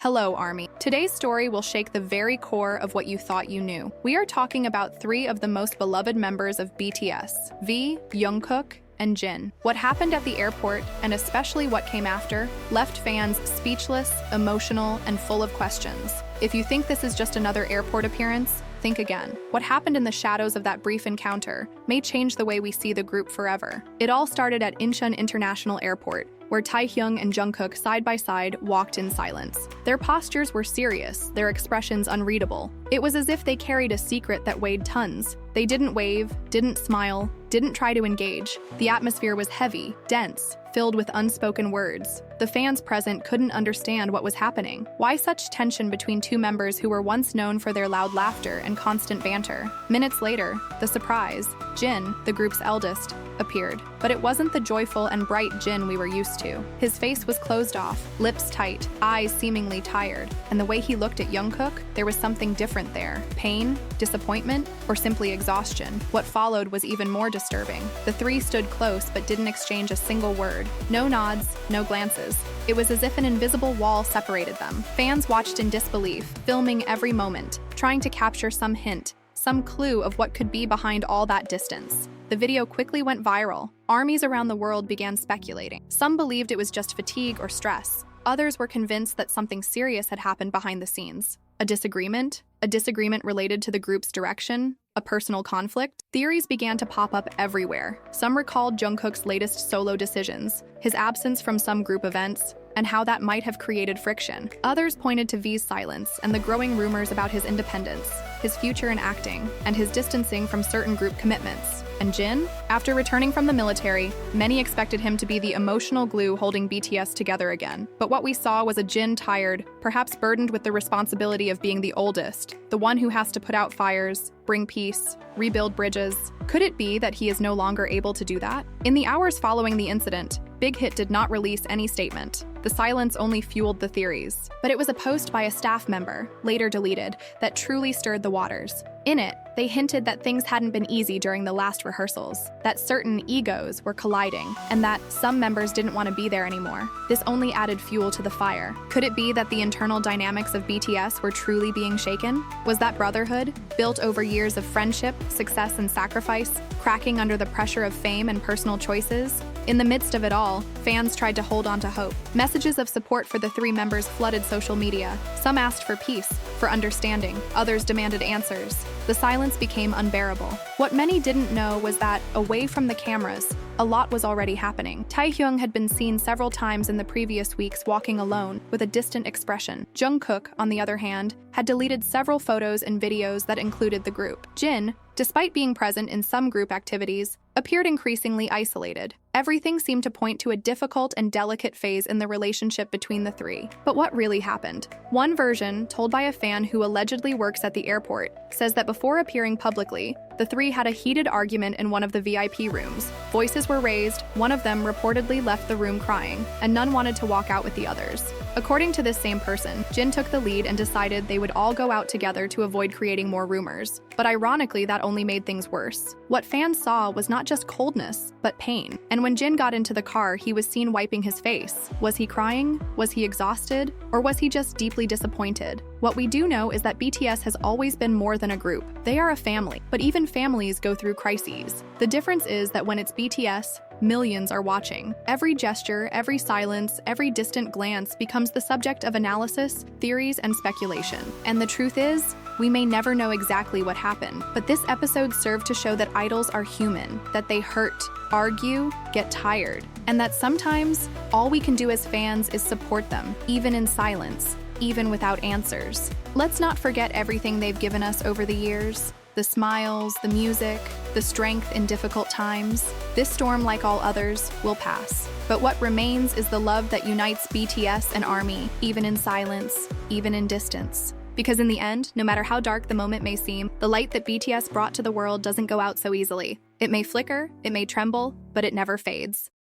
Hello, ARMY. Today's story will shake the very core of what you thought you knew. We are talking about three of the most beloved members of BTS: V, Jungkook, and Jin. What happened at the airport, and especially what came after, left fans speechless, emotional, and full of questions. If you think this is just another airport appearance, think again. What happened in the shadows of that brief encounter may change the way we see the group forever. It all started at Incheon International Airport, where Taehyung and Jungkook side by side walked in silence. Their postures were serious, their expressions unreadable. It was as if they carried a secret that weighed tons. They didn't wave, didn't smile, didn't try to engage. The atmosphere was heavy, dense, filled with unspoken words. The fans present couldn't understand what was happening. Why such tension between two members who were once known for their loud laughter and constant banter? Minutes later, the surprise, Jin, the group's eldest, appeared. But it wasn't the joyful and bright Jin we were used to. His face was closed off, lips tight, eyes seemingly tired, and the way he looked at Jungkook, there was something different there. Pain, disappointment, or simply exhaustion. What followed was even more disturbing. The three stood close but didn't exchange a single word. No nods, no glances. It was as if an invisible wall separated them. Fans watched in disbelief, filming every moment, trying to capture some hint, some clue of what could be behind all that distance. The video quickly went viral. Armies around the world began speculating. Some believed it was just fatigue or stress. Others were convinced that something serious had happened behind the scenes. A disagreement? A disagreement related to the group's direction? A personal conflict? Theories began to pop up everywhere. Some recalled Jungkook's latest solo decisions, his absence from some group events, and how that might have created friction. Others pointed to V's silence and the growing rumors about his independence, his future in acting, and his distancing from certain group commitments. And Jin? After returning from the military, many expected him to be the emotional glue holding BTS together again. But what we saw was a Jin tired, perhaps burdened with the responsibility of being the oldest, the one who has to put out fires, bring peace, rebuild bridges. Could it be that he is no longer able to do that? In the hours following the incident, Big Hit did not release any statement. The silence only fueled the theories. But it was a post by a staff member, later deleted, that truly stirred the waters. In it, they hinted that things hadn't been easy during the last rehearsals, that certain egos were colliding, and that some members didn't want to be there anymore. This only added fuel to the fire. Could it be that the internal dynamics of BTS were truly being shaken? Was that brotherhood, built over years of friendship, success, and sacrifice, cracking under the pressure of fame and personal choices? In the midst of it all, fans tried to hold on to hope. Messages of support for the three members flooded social media. Some asked for peace, for understanding. Others demanded answers. The silence became unbearable. What many didn't know was that, away from the cameras, a lot was already happening. Taehyung had been seen several times in the previous weeks walking alone, with a distant expression. Jungkook, on the other hand, had deleted several photos and videos that included the group. Jin, despite being present in some group activities, appeared increasingly isolated. Everything seemed to point to a difficult and delicate phase in the relationship between the three. But what really happened? One version, told by a fan who allegedly works at the airport, says that before appearing publicly, the three had a heated argument in one of the VIP rooms. Voices were raised, one of them reportedly left the room crying, and none wanted to walk out with the others. According to this same person, Jin took the lead and decided they would all go out together to avoid creating more rumors. But ironically, that only made things worse. What fans saw was not just coldness, but pain. And when Jin got into the car, he was seen wiping his face. Was he crying? Was he exhausted? Or was he just deeply disappointed? What we do know is that BTS has always been more than a group. They are a family, but even families go through crises. The difference is that when it's BTS, millions are watching. Every gesture, every silence, every distant glance becomes the subject of analysis, theories, and speculation. And the truth is, we may never know exactly what happened, but this episode served to show that idols are human, that they hurt, argue, get tired, and that sometimes all we can do as fans is support them, even in silence, even without answers. Let's not forget everything they've given us over the years. The smiles, the music, the strength in difficult times. This storm, like all others, will pass. But what remains is the love that unites BTS and ARMY, even in silence, even in distance. Because in the end, no matter how dark the moment may seem, the light that BTS brought to the world doesn't go out so easily. It may flicker, it may tremble, but it never fades.